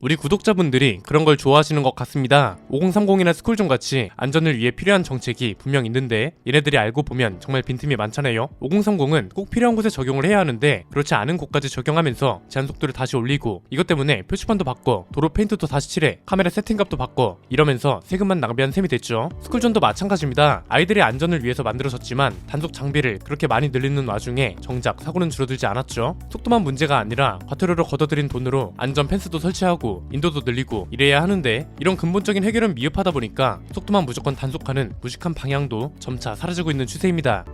우리 구독자분들이 그런 걸 좋아하시는 것 같습니다. 5030이나 스쿨존 같이 안전을 위해 필요한 정책이 분명 있는데 얘네들이 알고 보면 정말 빈틈이 많잖아요. 5030은 꼭 필요한 곳에 적용을 해야 하는데 그렇지 않은 곳까지 적용하면서 제한속도를 다시 올리고 이것 때문에 표지판도 바꿔, 도로 페인트도 다시 칠해, 카메라 세팅값도 바꿔, 이러면서 세금만 낭비한 셈이 됐죠. 스쿨존도 마찬가지입니다. 아이들의 안전을 위해서 만들어졌지만 단속 장비를 그렇게 많이 늘리는 와중에 정작 사고는 줄어들지 않았죠. 속도만 문제가 아니라 과태료로 걷어들인 돈으로 안전 펜스도 설치하고 인도도 늘리고 이래야 하는데 이런 근본적인 해결은 미흡하다 보니까 속도만 무조건 단속하는 무식한 방향도 점차 사라지고 있는 추세입니다.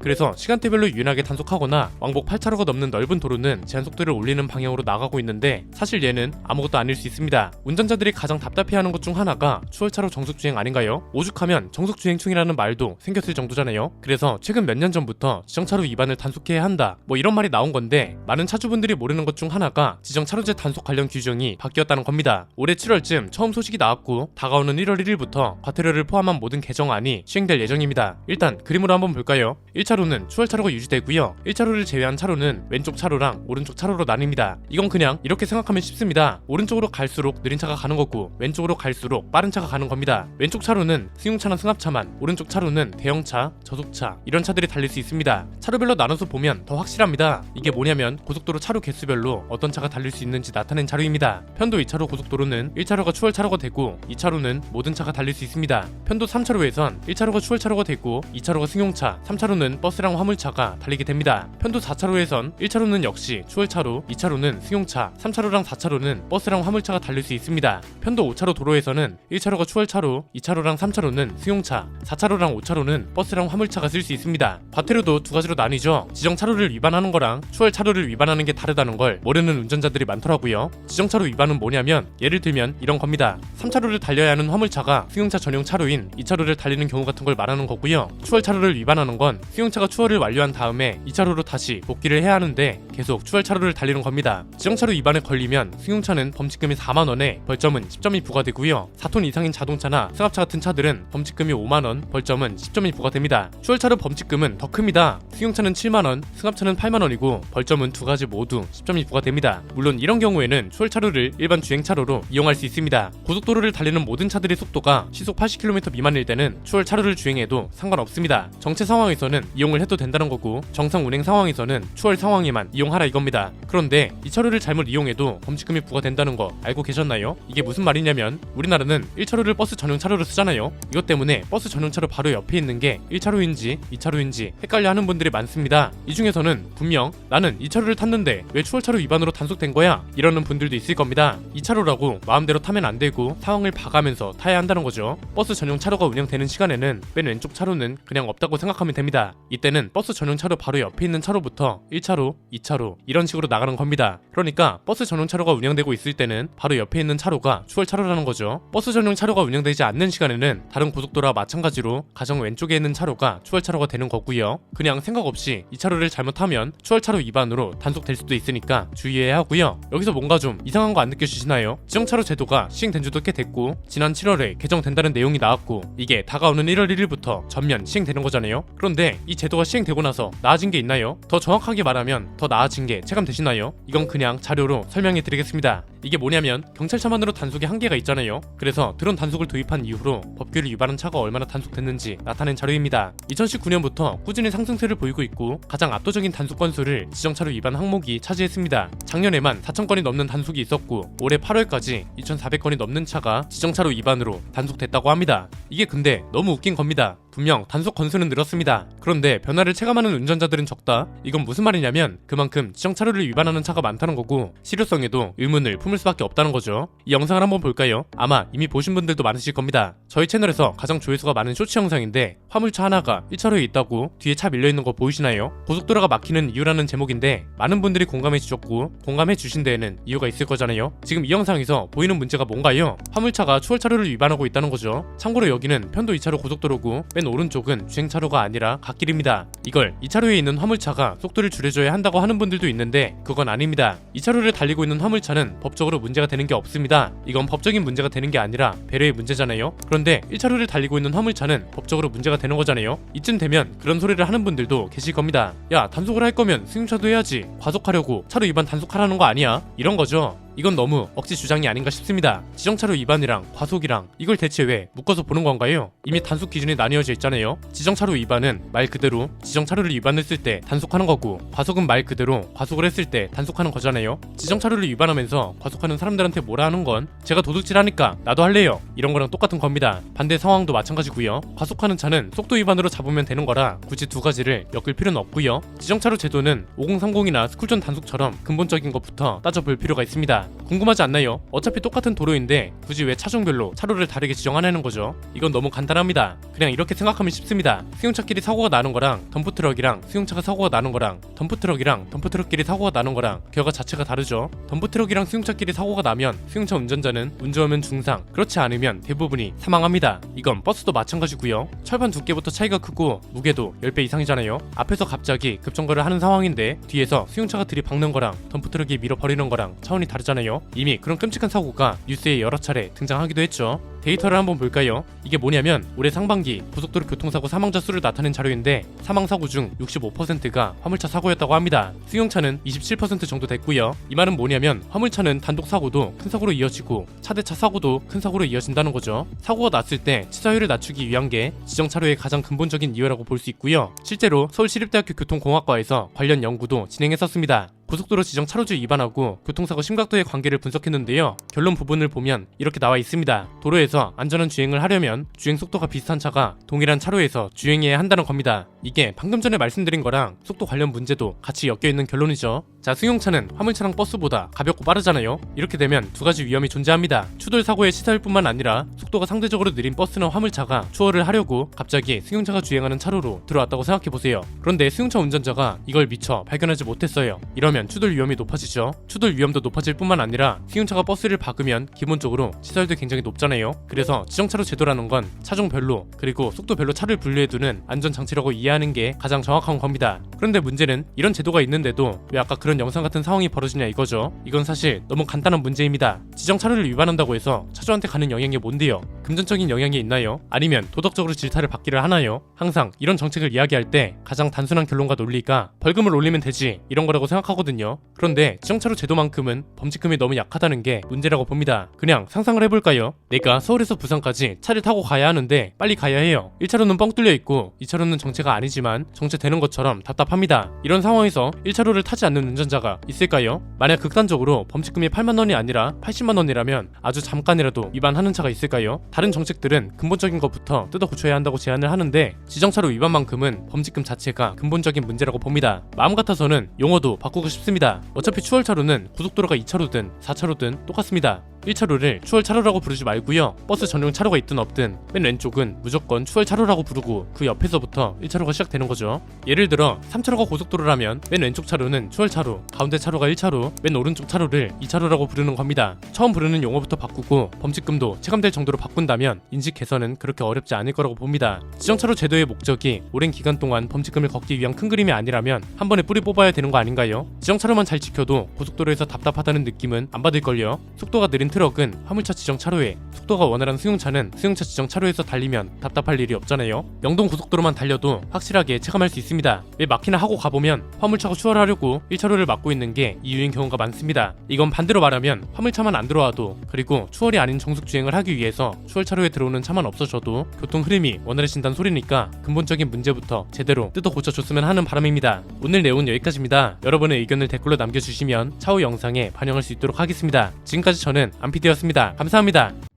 그래서 시간대별로 유연하게 단속하거나 왕복 8차로가 넘는 넓은 도로는 제한속도를 올리는 방향으로 나가고 있는데 사실 얘는 아무것도 아닐 수 있습니다. 운전자들이 가장 답답해하는 것 중 하나가 추월차로 정속주행 아닌가요? 오죽하면 정속주행충이라는 말도 생겼을 정도잖아요. 그래서 최근 몇 년 전부터 지정차로 위반을 단속해야 한다 뭐 이런 말이 나온 건데 많은 차주분들이 모르는 것 중 하나가 지정차로제 단속 관련 규정이 바뀌었다는 겁니다. 올해 7월쯤 처음 소식이 나왔고 다가오는 1월 1일부터 과태료를 포함한 모든 개정안이 시행될 예정입니다. 일단 그림으로 한번 볼까요? 1차로는 추월차로가 유지되고요. 1차로를 제외한 차로는 왼쪽 차로랑 오른쪽 차로로 나뉩니다. 이건 그냥 이렇게 생각하면 쉽습니다. 오른쪽으로 갈수록 느린 차가 가는 거고 왼쪽으로 갈수록 빠른 차가 가는 겁니다. 왼쪽 차로는 승용차나 승합차만, 오른쪽 차로는 대형차, 저속차 이런 차들이 달릴 수 있습니다. 차로별로 나눠서 보면 더 확실합니다. 이게 뭐냐면 고속도로 차로 개수별로 어떤 차가 달릴 수 있는지 나타낸 자료입니다. 편도 2차로 고속도로는 1차로가 추월차로가 되고 2차로는 모든 차가 달릴 수 있습니다. 편도 3차로에선 1차로가 추월차로가 되고 2차로가 승용차, 3차로는 버스랑 화물차가 달리게 됩니다. 편도 4차로에선 1차로는 역시 추월차로, 2차로는 승용차, 3차로랑 4차로는 버스랑 화물차가 달릴 수 있습니다. 편도 5차로 도로에서는 1차로가 추월차로, 2차로랑 3차로는 승용차, 4차로랑 5차로는 버스랑 화물차가 쓸 수 있습니다. 과태료도 두 가지로 나뉘죠. 지정차로를 위반하는 거랑 추월차로를 위반하는 게 다르다는 걸 모르는 운전자들이 많더라고요. 지정차로 위반은 뭐냐면 예를 들면 이런 겁니다. 3차로를 달려야 하는 화물차가 승용차 전용 차로인 2차로를 달리는 경우 같은 걸 말하는 거고요. 추월차로를 위반하는 건 승용차가 추월을 완료한 다음에 2차로로 다시 복귀를 해야 하는데 계속 추월차로를 달리는 겁니다. 지정차로 위반에 걸리면 승용차는 범칙금이 4만원에 벌점은 10점이 부과되고요. 4톤 이상인 자동차나 승합차 같은 차들은 범칙금이 5만원, 벌점은 10점이 부과됩니다. 추월차로 범칙금은 더 큽니다. 승용차는 7만원, 승합차는 8만원이고 벌점은 두 가지 모두 10점이 부과됩니다. 물론 이런 경우에는 추월차로를 일반 주행차로로 이용할 수 있습니다. 고속도로를 달리는 모든 차들의 속도가 시속 80km 미만일 때는 추월차로를 주행해도 상관없습니다. 정체 상황에서는 이용을 해도 된다는 거고 정상 운행 상황에서는 추월 상황에만 이용하라 이겁니다. 그런데 이 차로를 잘못 이용해도 범칙금이 부과된다는 거 알고 계셨나요? 이게 무슨 말이냐면 우리나라는 1차로를 버스 전용 차로로 쓰잖아요. 이것 때문에 버스 전용 차로 바로 옆에 있는 게 1차로인지 2차로인지 헷갈려 하는 분들이 많습니다. 이 중에서는 분명 나는 2차로를 탔는데 왜 추월차로 위반으로 단속된 거야? 이러는 분들도 있을 겁니다. 2차로라고 마음대로 타면 안 되고 상황을 봐가면서 타야 한다는 거죠. 버스 전용 차로가 운영되는 시간에는 맨 왼쪽 차로는 그냥 없다고 생각하면 됩니다. 이때는 버스 전용 차로 바로 옆에 있는 차로부터 1차로, 2차로 이런 식으로 나가는 겁니다. 그러니까 버스 전용 차로가 운영되고 있을 때는 바로 옆에 있는 차로가 추월 차로라는 거죠. 버스 전용 차로가 운영되지 않는 시간에는 다른 고속도로와 마찬가지로 가장 왼쪽에 있는 차로가 추월 차로가 되는 거고요. 그냥 생각 없이 이 차로를 잘못하면 추월 차로 위반으로 단속될 수도 있으니까 주의해야 하고요. 여기서 뭔가 좀 이상한 거 안 느껴지시나요? 지정차로 제도가 시행된 지도 꽤 됐고 지난 7월에 개정된다는 내용이 나왔고 이게 다가오는 1월 1일부터 전면 시행되는 거잖아요. 그런데 이 제도가 시행되고 나서 나아진 게 있나요? 더 정확하게 말하면 더 나아진 게 체감되시나요? 이건 그냥 자료로 설명해 드리겠습니다. 이게 뭐냐면 경찰차만으로 단속에 한계가 있잖아요. 그래서 드론 단속을 도입한 이후로 법규를 위반한 차가 얼마나 단속됐는지 나타낸 자료입니다. 2019년부터 꾸준히 상승세를 보이고 있고 가장 압도적인 단속 건수를 지정차로 위반 항목이 차지했습니다. 작년에만 4,000건이 넘는 단속이 있었고 올해 8월까지 2,400건이 넘는 차가 지정차로 위반으로 단속됐다고 합니다. 이게 근데 너무 웃긴 겁니다. 분명 단속 건수는 늘었습니다. 그런데 변화를 체감하는 운전자들은 적다? 이건 무슨 말이냐면 그만큼 지정차로를 위반하는 차가 많다는 거고 실효성에도 의문을 품을 수밖에 없다는 거죠. 이 영상을 한번 볼까요? 아마 이미 보신 분들도 많으실 겁니다. 저희 채널에서 가장 조회수가 많은 쇼츠 영상인데 화물차 하나가 1차로에 있다고 뒤에 차 밀려있는 거 보이시나요? 고속도로가 막히는 이유라는 제목인데 많은 분들이 공감해 주셨고 공감해 주신 데에는 이유가 있을 거잖아요. 지금 이 영상에서 보이는 문제가 뭔가요? 화물차가 추월차로를 위반하고 있다는 거죠. 참고로 여기는 편도 2차로 고속도로고 맨 오른쪽은 주행차로가 아니라 갓길입니다. 이걸 2차로에 있는 화물차가 속도를 줄여줘야 한다고 하는 분들도 있는데 그건 아닙니다. 2차로를 달리고 있는 화물차는 법적으로 문제가 되는 게 없습니다. 이건 법적인 문제가 되는 게 아니라 배려의 문제잖아요. 그런데 1차로를 달리고 있는 화물차는 법적으로 문제가 되는 거잖아요. 이쯤 되면 그런 소리를 하는 분들도 계실 겁니다. 야, 단속을 할 거면 승용차도 해야지. 과속하려고 차로 위반 단속하라는 거 아니야? 이런 거죠. 이건 너무 억지 주장이 아닌가 싶습니다. 지정차로 위반이랑 과속이랑 이걸 대체 왜 묶어서 보는 건가요? 이미 단속 기준이 나뉘어져 있잖아요. 지정차로 위반은 말 그대로 지정차로를 위반했을 때 단속하는 거고, 과속은 말 그대로 과속을 했을 때 단속하는 거잖아요. 지정차로를 위반하면서 과속하는 사람들한테 뭐라 하는 건 제가 도둑질하니까 나도 할래요, 이런 거랑 똑같은 겁니다. 반대 상황도 마찬가지고요. 과속하는 차는 속도 위반으로 잡으면 되는 거라 굳이 두 가지를 엮을 필요는 없고요. 지정차로 제도는 5030이나 스쿨존 단속처럼 근본적인 것부터 따져볼 필요가 있습니다. 궁금하지 않나요? 어차피 똑같은 도로인데 굳이 왜 차종별로 차로를 다르게 지정하냐는 거죠. 이건 너무 간단합니다. 그냥 이렇게 생각하면 쉽습니다. 수용차끼리 사고가 나는 거랑 덤프트럭이랑 수용차가 사고가 나는 거랑 덤프트럭이랑 덤프트럭끼리 사고가 나는 거랑 결과 자체가 다르죠. 덤프트럭이랑 수용차끼리 사고가 나면 수용차 운전자는 운 좋으면 중상, 그렇지 않으면 대부분이 사망합니다. 이건 버스도 마찬가지고요. 철판 두께부터 차이가 크고 무게도 10배 이상이잖아요. 앞에서 갑자기 급정거를 하는 상황인데 뒤에서 수용차가 들이박는 거랑 덤프트럭이 밀어버리는 거랑 차원이 다르잖아요. 이미 그런 끔찍한 사고가 뉴스에 여러 차례 등장하기도 했죠. 데이터를 한번 볼까요? 이게 뭐냐면 올해 상반기 고속도로 교통사고 사망자 수를 나타낸 자료인데 사망사고 중 65%가 화물차 사고였다고 합니다. 수용차는 27% 정도 됐고요. 이 말은 뭐냐면 화물차는 단독 사고도 큰 사고로 이어지고 차대차 사고도 큰 사고로 이어진다는 거죠. 사고가 났을 때 치사율을 낮추기 위한 게 지정차로의 가장 근본적인 이유라고 볼 수 있고요. 실제로 서울시립대학교 교통공학과에서 관련 연구도 진행했었습니다. 고속도로 지정 차로주 위반하고 교통사고 심각도의 관계를 분석했는데요. 결론 부분을 보면 이렇게 나와 있습니다. 도로에서 안전한 주행을 하려면 주행 속도가 비슷한 차가 동일한 차로에서 주행해야 한다는 겁니다. 이게 방금 전에 말씀드린 거랑 속도 관련 문제도 같이 엮여있는 결론이죠. 자, 수용차는 화물차랑 버스보다 가볍고 빠르잖아요. 이렇게 되면 두 가지 위험이 존재합니다. 추돌 사고의 시사율뿐만 아니라 속도가 상대적으로 느린 버스나 화물차가 추월을 하려고 갑자기 수용차가 주행하는 차로로 들어왔다고 생각해보세요. 그런데 수용차 운전자가 이걸 미처 발견하지 못했어요. 이러면 추돌 위험이 높아지죠. 추돌 위험도 높아질 뿐만 아니라 수용차가 버스를 박으면 기본적으로 시설도 굉장히 높잖아요. 그래서 지정차로 제도라는 건 차종별로 그리고 속도별로 차를 분류해두는 안전장치라고 이해하는 게 가장 정확한 겁니다. 그런데 문제는 이런 제도가 있는데도 왜 아까 그런 영상 같은 상황이 벌어지냐 이거죠. 이건 사실 너무 간단한 문제입니다. 지정차로를 위반한다고 해서 차주한테 가는 영향이 뭔데요? 금전적인 영향이 있나요? 아니면 도덕적으로 질타를 받기를 하나요? 항상 이런 정책을 이야기할 때 가장 단순한 결론과 논리가 벌금을 올리면 되지 이런 거라고 생각하거든요. 그런데 지정차로 제도만큼은 범칙금이 너무 약하다는 게 문제라고 봅니다. 그냥 상상을 해볼까요? 내가 서울에서 부산까지 차를 타고 가야 하는데 빨리 가야 해요. 1차로는 뻥 뚫려 있고 2차로는 정체가 아니지만 정체되는 것처럼 답답합니다. 이런 상황에서 1차로를 타지 않는 운전자가 있을까요? 만약 극단적으로 범칙금이 8만 원이 아니라 80만 원이라면 아주 잠깐이라도 위반하는 차가 있을까요? 다른 정책들은 근본적인 것부터 뜯어 고쳐야 한다고 제안을 하는데 지정차로 위반만큼은 범칙금 자체가 근본적인 문제라고 봅니다. 마음 같아서는 용어도 바꾸고 싶습니다. 어차피 추월차로는 고속도로가 2차로든 4차로든 똑같습니다. 1차로를 추월차로라고 부르지 말고요. 버스 전용 차로가 있든 없든 맨 왼쪽은 무조건 추월차로라고 부르고 그 옆에서부터 1차로가 시작되는 거죠. 예를 들어 3차로가 고속도로라면 맨 왼쪽 차로는 추월차로, 가운데 차로가 1차로, 맨 오른쪽 차로를 2차로라고 부르는 겁니다. 처음 부르는 용어부터 바꾸고 범칙금도 체감될 정도로 바꾼다면 인식 개선은 그렇게 어렵지 않을 거라고 봅니다. 지정차로 제도의 목적이 오랜 기간 동안 범칙금을 걷기 위한 큰 그림이 아니라면 한 번에 뿌리 뽑아야 되는 거 아닌가요? 지정차로만 잘 지켜도 고속도로에서 답답하다는 느낌은 안 받을걸요. 속도가 느린 트럭은 화물차 지정 차로에, 속도가 원활한 수용차는 수용차 지정 차로에서 달리면 답답할 일이 없잖아요. 영동 고속도로만 달려도 확실하게 체감할 수 있습니다. 왜 막히나 하고 가보면 화물차가 추월하려고 1차로를 막고 있는 게 이유인 경우가 많습니다. 이건 반대로 말하면 화물차만 안 들어와도, 그리고 추월이 아닌 정숙 주행을 하기 위해서 추월차로에 들어오는 차만 없어져도 교통 흐름이 원활해진다는 소리니까 근본적인 문제부터 제대로 뜯어 고쳐줬으면 하는 바람입니다. 오늘 내용은 여기까지입니다. 여러분의 의견을 댓글로 남겨주시면 차후 영상에 반영할 수 있도록 하겠습니다. 지금까지 저는 안피디였습니다. 감사합니다.